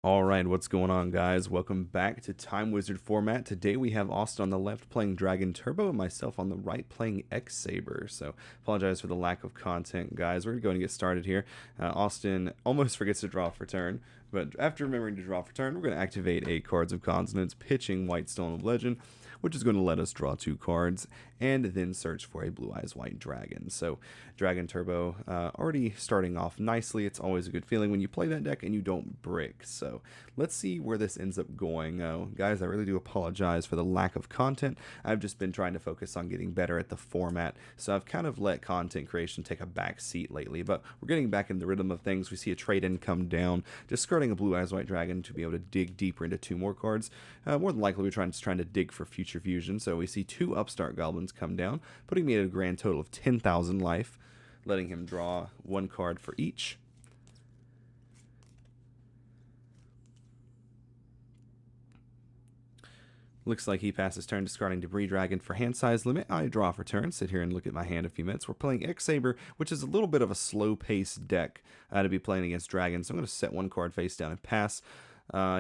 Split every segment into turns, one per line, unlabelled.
Alright, what's going on, guys? Welcome back to Time Wizard format. Today we have Austin on the left playing Dragon Turbo and myself on the right playing X-Saber. So, apologize for the lack of content, guys. We're going to go and get started here. Austin almost forgets to draw for turn, but after remembering to draw for turn, we're going to activate a Cards of Consonance, pitching White Stone of Legend, which is going to let us draw 2 cards, and then search for a Blue Eyes White Dragon. So, Dragon Turbo already starting off nicely. It's always a good feeling when you play that deck and you don't brick. So, let's see where this ends up going. Guys, I really do apologize for the lack of content. I've just been trying to focus on getting better at the format, so I've kind of let content creation take a back seat lately, but we're getting back in the rhythm of things. We see a trade-in come down, discarding a Blue Eyes White Dragon to be able to dig deeper into 2 more cards. More than likely, we're trying to dig for future fusion, so we see 2 Upstart Goblins come down, putting me at a grand total of 10,000 life, letting him draw 1 card for each. Looks like he passes turn, discarding Debris Dragon for hand size limit. I draw for turn, sit here and look at my hand a few minutes. We're playing X-Saber, which is a little bit of a slow-paced deck to be playing against dragons. So I'm going to set 1 card face down and pass.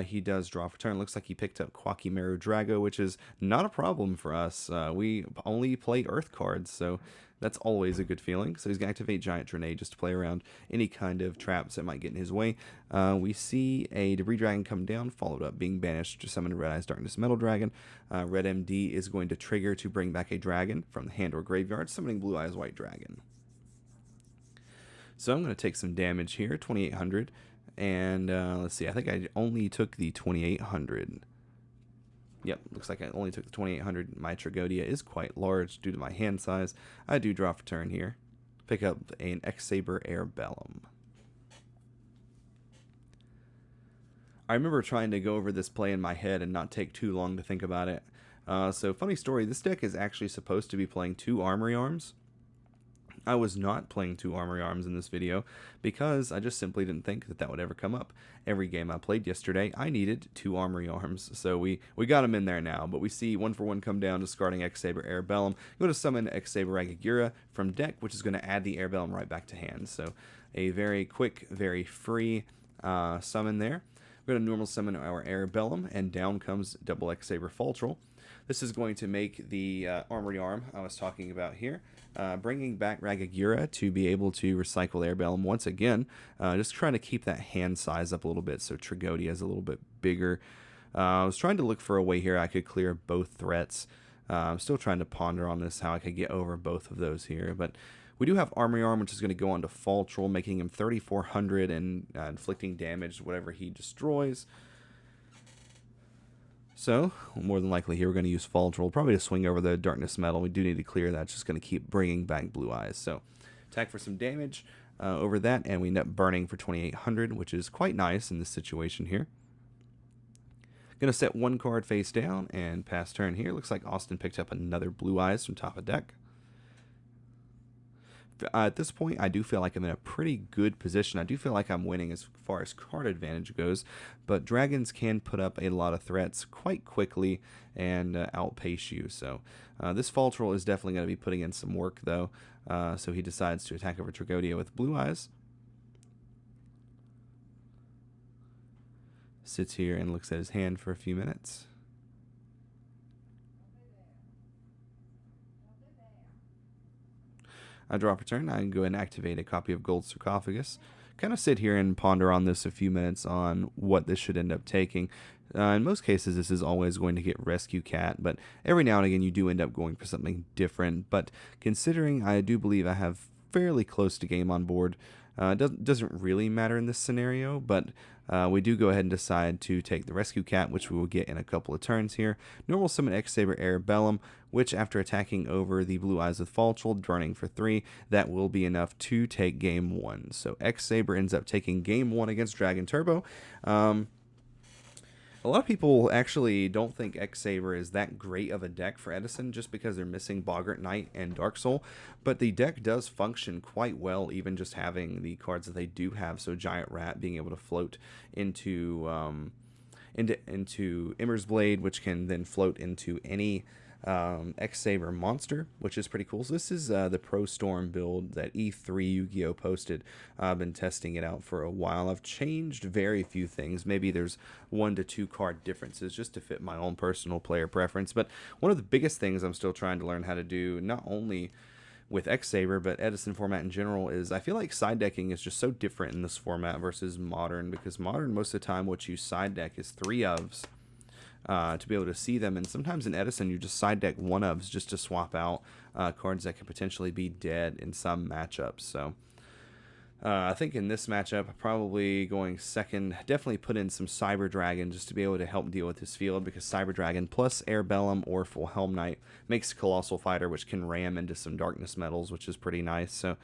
He does draw for turn. Looks like he picked up Quakimeru Drago, which is not a problem for us. We only play Earth cards, so that's always a good feeling. So he's going to activate Giant Draenei just to play around any kind of traps that might get in his way. We see a Debris Dragon come down, followed up being banished to summon a Red Eyes Darkness Metal Dragon. Red MD is going to trigger to bring back a dragon from the hand or graveyard, summoning Blue Eyes White Dragon. So I'm going to take some damage here, 2,800. And let's see, I think I only took the 2,800. Yep, looks like I only took the 2,800. My Tragodia is quite large due to my hand size. I do draw for turn here. Pick up an X-Saber Airbellum. I remember trying to go over this play in my head and not take too long to think about it. So, funny story, this deck is actually supposed to be playing 2 Armory Arms. I was not playing 2 Armory Arms in this video because I just simply didn't think that that would ever come up. Every game I played yesterday, I needed 2 Armory Arms, so we got them in there now. But we see 1 for 1 come down, discarding X-Saber Airbellum. I'm going to summon X-Saber Ragagura from deck, which is going to add the Airbellum right back to hand. So a very quick, very free summon there. We're going to normal summon our Airbellum, and down comes double X-Saber Faltrel. This is going to make the Armory Arm I was talking about here, bringing back Ragagura to be able to recycle Airbellum once again, just trying to keep that hand size up a little bit so Tragodia is a little bit bigger. I was trying to look for a way here I could clear both threats. I'm still trying to ponder on this, how I could get over both of those here, but we do have Armory Arm, which is going to go on to Faltrel, making him 3,400 and inflicting damage whatever he destroys. So, more than likely here we're going to use Faltrel, probably to swing over the Darkness Metal. We do need to clear that. It's just going to keep bringing back Blue Eyes. So, attack for some damage over that, and we end up burning for 2,800, which is quite nice in this situation here. Going to set 1 card face down and pass turn here. Looks like Austin picked up another Blue Eyes from top of deck. At this point, I do feel like I'm in a pretty good position. I do feel like I'm winning as far as card advantage goes, but dragons can put up a lot of threats quite quickly and outpace you. So this Faltrel is definitely going to be putting in some work, though. So he decides to attack over Tragodia with Blue Eyes. Sits here and looks at his hand for a few minutes. I draw for turn. I can go ahead and activate a copy of Gold Sarcophagus. Kind of sit here and ponder on this a few minutes on what this should end up taking. In most cases, this is always going to get Rescue Cat, but every now and again you do end up going for something different. But considering I do believe I have fairly close to game on board, doesn't really matter in this scenario, but we do go ahead and decide to take the Rescue Cat, which we will get in a couple of turns here. Normal summon X-Saber Airbellum, which after attacking over the Blue Eyes with Faltrel, burning for 3, that will be enough to take game 1. So X-Saber ends up taking game 1 against Dragon Turbo. A lot of people actually don't think X-Saber is that great of a deck for Edison just because they're missing Boggart Knight and Dark Soul, but the deck does function quite well even just having the cards that they do have, so Giant Rat being able to float into Immer's Blade, which can then float into any X-Saber monster, which is pretty cool. So this is the Pro Storm build that E3 Yu-Gi-Oh posted. I've been testing it out for a while. I've changed very few things. Maybe there's 1 to 2 card differences just to fit my own personal player preference. But one of the biggest things I'm still trying to learn how to do, not only with X-Saber, but Edison format in general, is I feel like side decking is just so different in this format versus Modern, because Modern, most of the time, what you side deck is 3 ofs to be able to see them, and sometimes in Edison, you just side deck 1 ofs just to swap out cards that could potentially be dead in some matchups. So I think in this matchup, probably going second, definitely put in some Cyber Dragon just to be able to help deal with his field, because Cyber Dragon plus Air Bellum or Full Helm Knight makes Colossal Fighter, which can ram into some Darkness Metals, which is pretty nice. So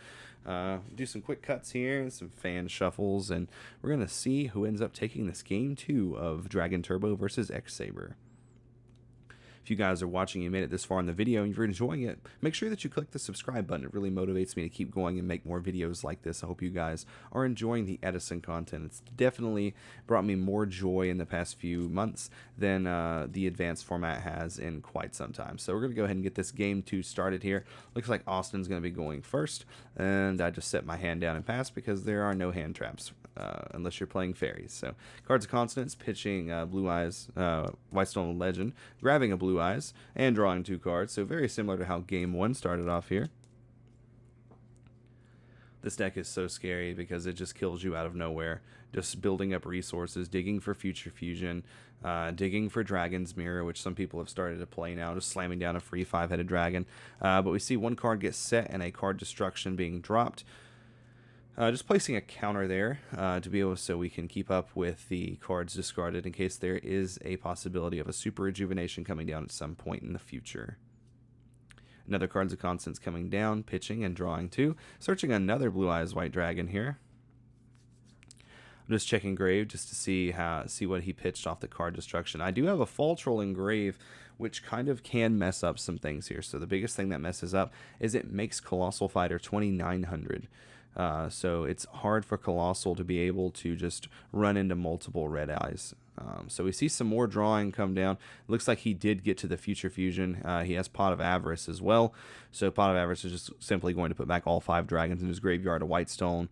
do some quick cuts here, some fan shuffles, and we're going to see who ends up taking this game 2 of Dragon Turbo versus X-Saber. If you guys are watching, you made it this far in the video, and you're enjoying it, make sure that you click the subscribe button. It really motivates me to keep going and make more videos like this. I hope you guys are enjoying the Edison content. It's definitely brought me more joy in the past few months than the advanced format has in quite some time. So we're going to go ahead and get this game 2 started here. Looks like Austin's going to be going first, and I just set my hand down and pass because there are no hand traps. Unless you're playing fairies. So cards of consonants, pitching Blue Eyes, Whitestone Legend, grabbing a Blue Eyes, and drawing 2 cards. So very similar to how game 1 started off here. This deck is so scary because it just kills you out of nowhere. Just building up resources, digging for Future Fusion, digging for Dragon's Mirror, which some people have started to play now, just slamming down a free 5-headed dragon. But we see 1 card get set and a card destruction being dropped. Just placing a counter there to be able so we can keep up with the cards discarded in case there is a possibility of a Super Rejuvenation coming down at some point in the future. Another Cards of Constants coming down, pitching and drawing 2. Searching another Blue Eyes White Dragon here. I'm just checking Grave just to see what he pitched off the card destruction. I do have a Fall Troll in Grave, which kind of can mess up some things here. So the biggest thing that messes up is it makes Colossal Fighter 2900. So it's hard for Colossal to be able to just run into multiple Red Eyes. So we see some more drawing come down. Looks like he did get to the Future Fusion. He has Pot of Avarice as well. So Pot of Avarice is just simply going to put back all 5 dragons in his graveyard. A Whitestone,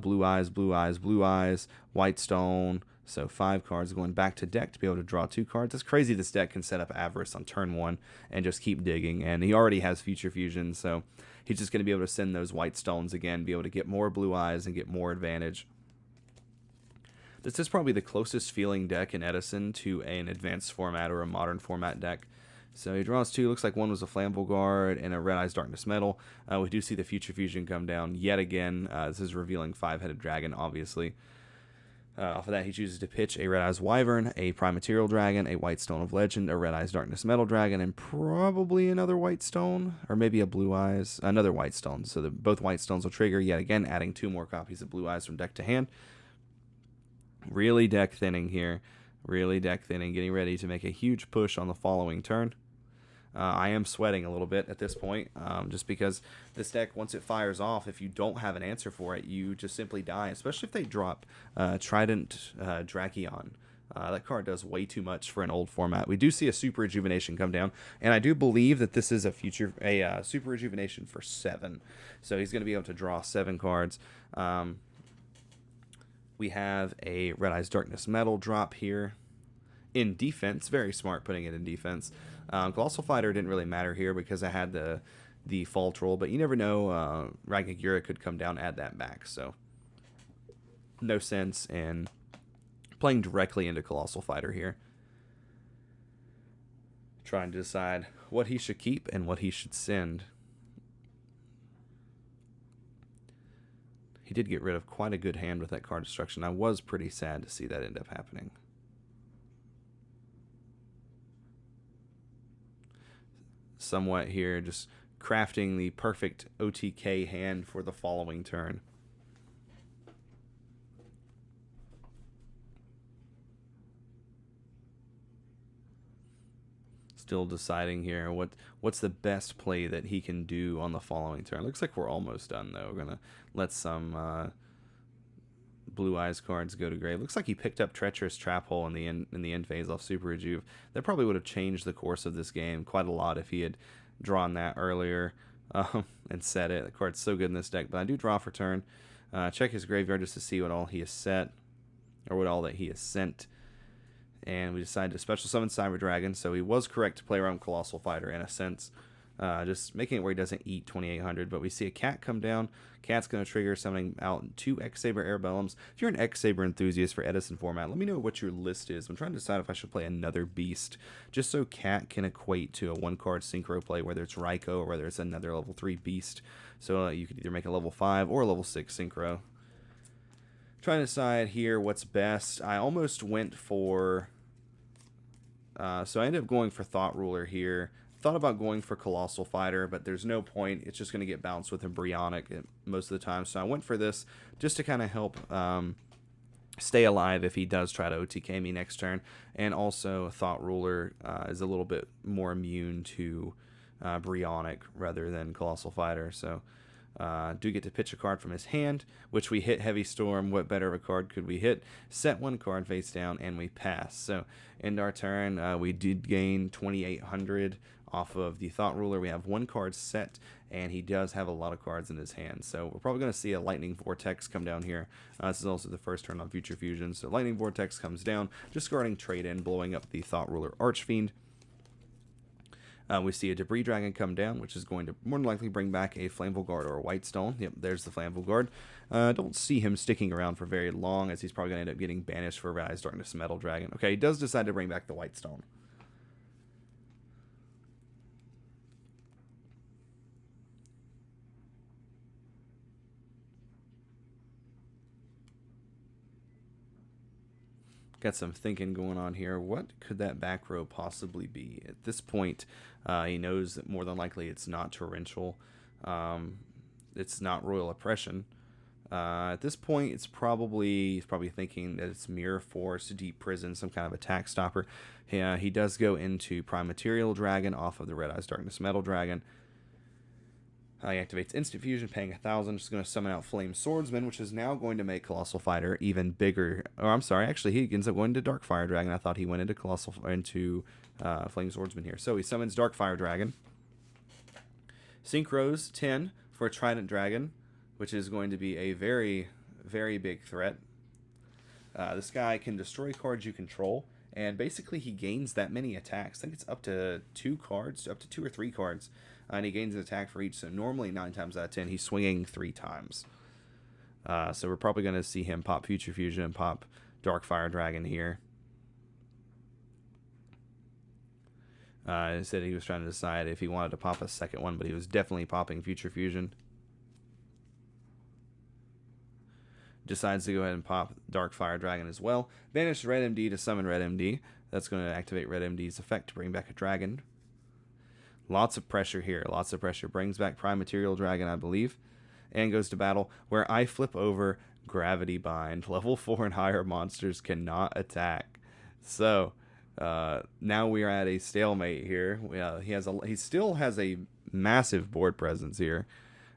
Blue Eyes, Blue Eyes, Blue Eyes, Whitestone. So 5 cards going back to deck to be able to draw 2 cards. It's crazy this deck can set up Avarice on turn 1 and just keep digging. And he already has Future Fusion, so he's just going to be able to send those White Stones again, be able to get more Blue Eyes and get more advantage. This is probably the closest feeling deck in Edison to an advanced format or a modern format deck. So he draws 2. Looks like 1 was a Flammable Guard and a Red Eyes Darkness Metal. We do see the Future Fusion come down yet again. This is revealing 5-headed dragon, obviously. Off of that, he chooses to pitch a Red Eyes Wyvern, a Prime Material Dragon, a White Stone of Legend, a Red Eyes Darkness Metal Dragon, and probably another White Stone, or maybe a Blue Eyes, another White Stone. So both White Stones will trigger, yet again, adding 2 more copies of Blue Eyes from deck to hand. Really deck thinning here. Really deck thinning, getting ready to make a huge push on the following turn. I am sweating a little bit at this point, just because this deck, once it fires off, if you don't have an answer for it, you just simply die, especially if they drop Trident Drakion. That card does way too much for an old format. We do see a Super Rejuvenation come down, and I do believe that this is a Super Rejuvenation for 7. So he's going to be able to draw 7 cards. We have a Red Eyes Darkness Metal drop here in defense. Very smart putting it in defense. Colossal Fighter didn't really matter here because I had the Fall Troll, but you never know. Ragagura could come down, add that back. So no sense in playing directly into Colossal Fighter here. Trying to decide what he should keep and what he should send. He did get rid of quite a good hand with that card destruction. I was pretty sad to see that end up happening. Somewhat here, just crafting the perfect OTK hand for the following turn. Still deciding here what's the best play that he can do on the following turn. Looks like we're almost done though. We're gonna let some Blue Eyes cards go to grave. Looks like he picked up Treacherous Trap Hole in the end phase off Super Rejuve. That probably would have changed the course of this game quite a lot if he had drawn that earlier and set it. The card's so good in this deck. But I do draw for turn. Check his graveyard just to see what all he has set, or what all that he has sent. And we decided to special summon Cyber Dragon, so he was correct to play around Colossal Fighter in a sense. Just making it where he doesn't eat 2800, but we see a cat come down. Cat's going to trigger summoning out 2 X-Saber Airbellums. If you're an X-Saber enthusiast for Edison format, let me know what your list is. I'm trying to decide if I should play another beast, just so cat can equate to a 1-card synchro play, whether it's Raikou or whether it's another level 3 beast. So you could either make a level 5 or a level 6 synchro. Trying to decide here what's best. I almost went for... so I ended up going for Thought Ruler here. Thought about going for Colossal Fighter, but there's no point. It's just going to get bounced with a Bryonic most of the time. So I went for this just to kind of help stay alive if he does try to OTK me next turn. And also Thought Ruler is a little bit more immune to Bryonic rather than Colossal Fighter. So do get to pitch a card from his hand, which we hit Heavy Storm. What better of a card could we hit? Set 1 card face down, and we pass. So end our turn. We did gain 2800 off of the Thought Ruler. We have 1 card set, and he does have a lot of cards in his hand. So we're probably going to see a Lightning Vortex come down here. This is also the first turn on Future Fusion. So Lightning Vortex comes down, discarding Trade-In, blowing up the Thought Ruler Archfiend. We see a Debris Dragon come down, which is going to more than likely bring back a Flammable Guard or a White Stone. Yep, there's the Flammable Guard. Don't see him sticking around for very long, as he's probably going to end up getting banished for Rise Darkness Metal Dragon. Okay, he does decide to bring back the White Stone. Got some thinking going on here. What could that back row possibly be? At this point, he knows that more than likely it's not Torrential. It's not Royal Oppression. At this point, he's probably thinking that it's Mirror Force, Deep Prison, some kind of attack stopper. He does go into Prime Material Dragon off of the Red Eyes Darkness Metal Dragon. He activates Instant Fusion, paying 1,000. Just going to summon out Flame Swordsman, which is now going to make Colossal Fighter even bigger. Or I'm sorry, actually he ends up going to Dark Fire Dragon. I thought he went into Flame Swordsman here. So he summons Dark Fire Dragon. Synchros 10 for Trident Dragon, which is going to be a very, very big threat. This guy can destroy cards you control, and basically he gains that many attacks. I think it's up to 2 cards, up to 2 or 3 cards. And he gains an attack for each, so normally 9 times out of 10, he's swinging 3 times. So we're probably going to see him pop Future Fusion and pop Dark Fire Dragon here. He said he was trying to decide if he wanted to pop a second one, but he was definitely popping Future Fusion. Decides to go ahead and pop Dark Fire Dragon as well. Banish Red MD to summon Red MD. That's going to activate Red MD's effect to bring back a dragon. Lots of pressure here. Lots of pressure. Brings back Prime Material Dragon, I believe. And goes to battle, where I flip over Gravity Bind. Level 4 and higher monsters cannot attack. So, now we are at a stalemate here. He still has a massive board presence here.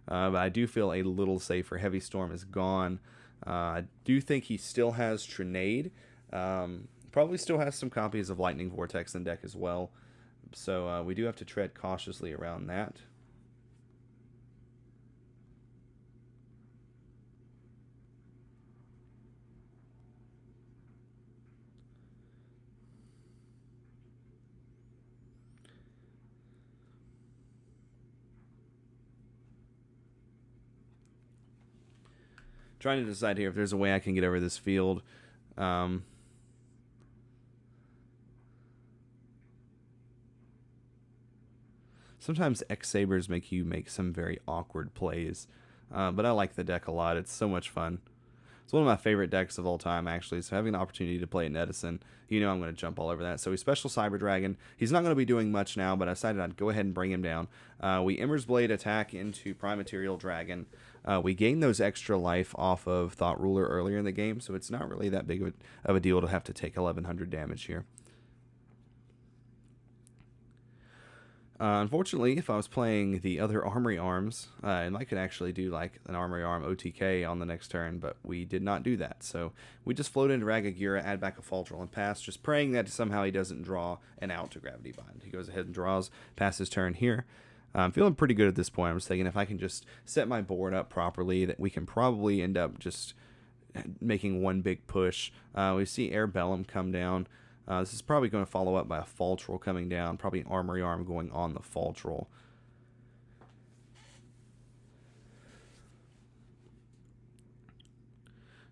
But I do feel a little safer. Heavy Storm is gone. I do think he still has Trinade. Probably still has some copies of Lightning Vortex in deck as well. So we do have to tread cautiously around that. Trying to decide here if there's a way I can get over this field. Sometimes X-Sabers make you make some very awkward plays, but I like the deck a lot. It's so much fun. It's one of my favorite decks of all time, actually, so having the opportunity to play it in Edison, you know I'm going to jump all over that. So we special Cyber Dragon. He's not going to be doing much now, but I decided I'd go ahead and bring him down. We Ember's Blade attack into Prime Material Dragon. We gain those extra life off of Thought Ruler earlier in the game, so it's not really that big of a deal to have to take 1,100 damage here. Unfortunately, if I was playing the other Armory Arms, and I could actually do like an Armory Arm OTK on the next turn, but we did not do that. So we just float into Ragagira, add back a Faltrell, and pass, just praying that somehow he doesn't draw an out to Gravity Bind. He goes ahead and draws, passes turn here. I'm feeling pretty good at this point. I'm just thinking if I can just set my board up properly, that we can probably end up just making one big push. We see Air Bellum come down. This is probably going to follow up by a Faltrell coming down, probably an Armory Arm going on the Faltrell.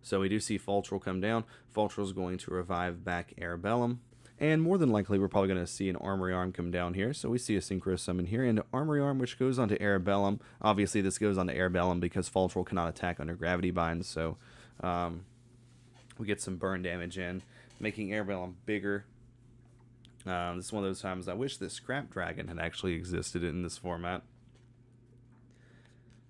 So we do see Faltrell come down. Faltrell is going to revive back Air Bellum. And more than likely, we're probably going to see an Armory Arm come down here. So we see a Synchro Summon here, and an Armory Arm, which goes onto Air Bellum. Obviously, this goes onto Air Bellum because Faltrell cannot attack under Gravity Bind. So we get some burn damage in, making Air Bellum bigger. This is one of those times I wish that Scrap Dragon had actually existed in this format.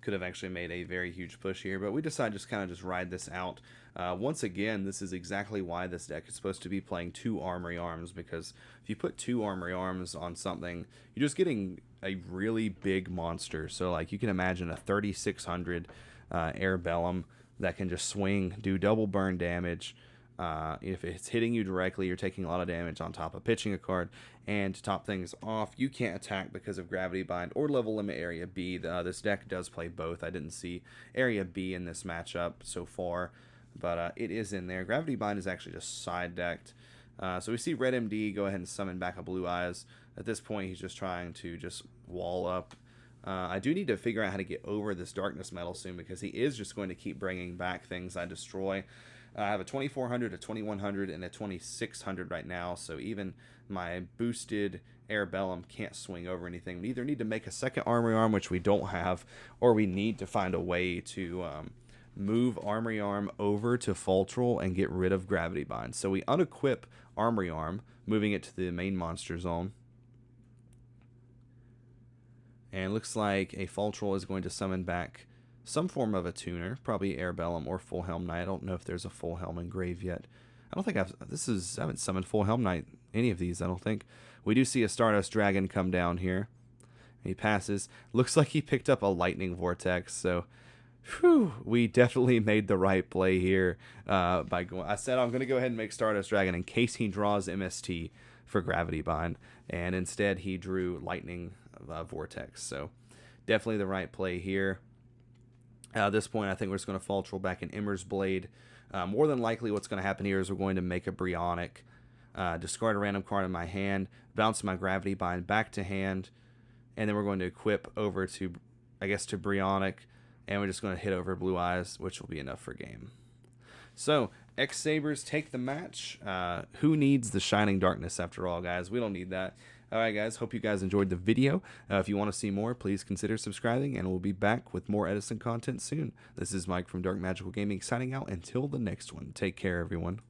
Could have actually made a very huge push here, but we decided just kind of just ride this out. Once again, this is exactly why this deck is supposed to be playing 2 Armory Arms, because if you put 2 Armory Arms on something, you're just getting a really big monster. So like you can imagine a 3600 Air Bellum that can just swing, do double burn damage. If it's hitting you directly, you're taking a lot of damage on top of pitching a card. And to top things off, you can't attack because of Gravity Bind or Level Limit Area B. This deck does play both. I didn't see Area B in this matchup so far, but it is in there. Gravity Bind is actually just side decked. So we see Red MD go ahead and summon back a Blue Eyes. At this point, he's just trying to just wall up. I do need to figure out how to get over this Darkness Metal soon, because he is just going to keep bringing back things I destroy. I have a 2400, a 2100, and a 2600 right now, so even my boosted Air Bellum can't swing over anything. We either need to make a second Armory Arm, which we don't have, or we need to find a way to move Armory Arm over to Faltrell and get rid of Gravity Bind. So we unequip Armory Arm, moving it to the main monster zone. And it looks like a Faltrell is going to summon back some form of a tuner, probably Air Bellum or Full Helm Knight. I don't know if there's a Full Helm engraved yet. I don't think I haven't summoned Full Helm Knight any of these, I don't think. We do see a Stardust Dragon come down here. He passes. Looks like he picked up a Lightning Vortex, so whew, we definitely made the right play here by going. I said I'm going to go ahead and make Stardust Dragon in case he draws MST for Gravity Bind, and instead he drew Lightning Vortex, so definitely the right play here. At this point, I think we're just going to Faltrell back in Immer's Blade. More than likely, what's going to happen here is we're going to make a Brionic, discard a random card in my hand, bounce my Gravity Bind back to hand, and then we're going to equip over to, I guess, to Brionic, and we're just going to hit over Blue Eyes, which will be enough for game. So, X-Sabers take the match. Who needs the Shining Darkness after all, guys? We don't need that. Alright guys, hope you guys enjoyed the video. If you want to see more, please consider subscribing, and we'll be back with more Edison content soon. This is Mike from Dark Magical Gaming signing out until the next one. Take care, everyone.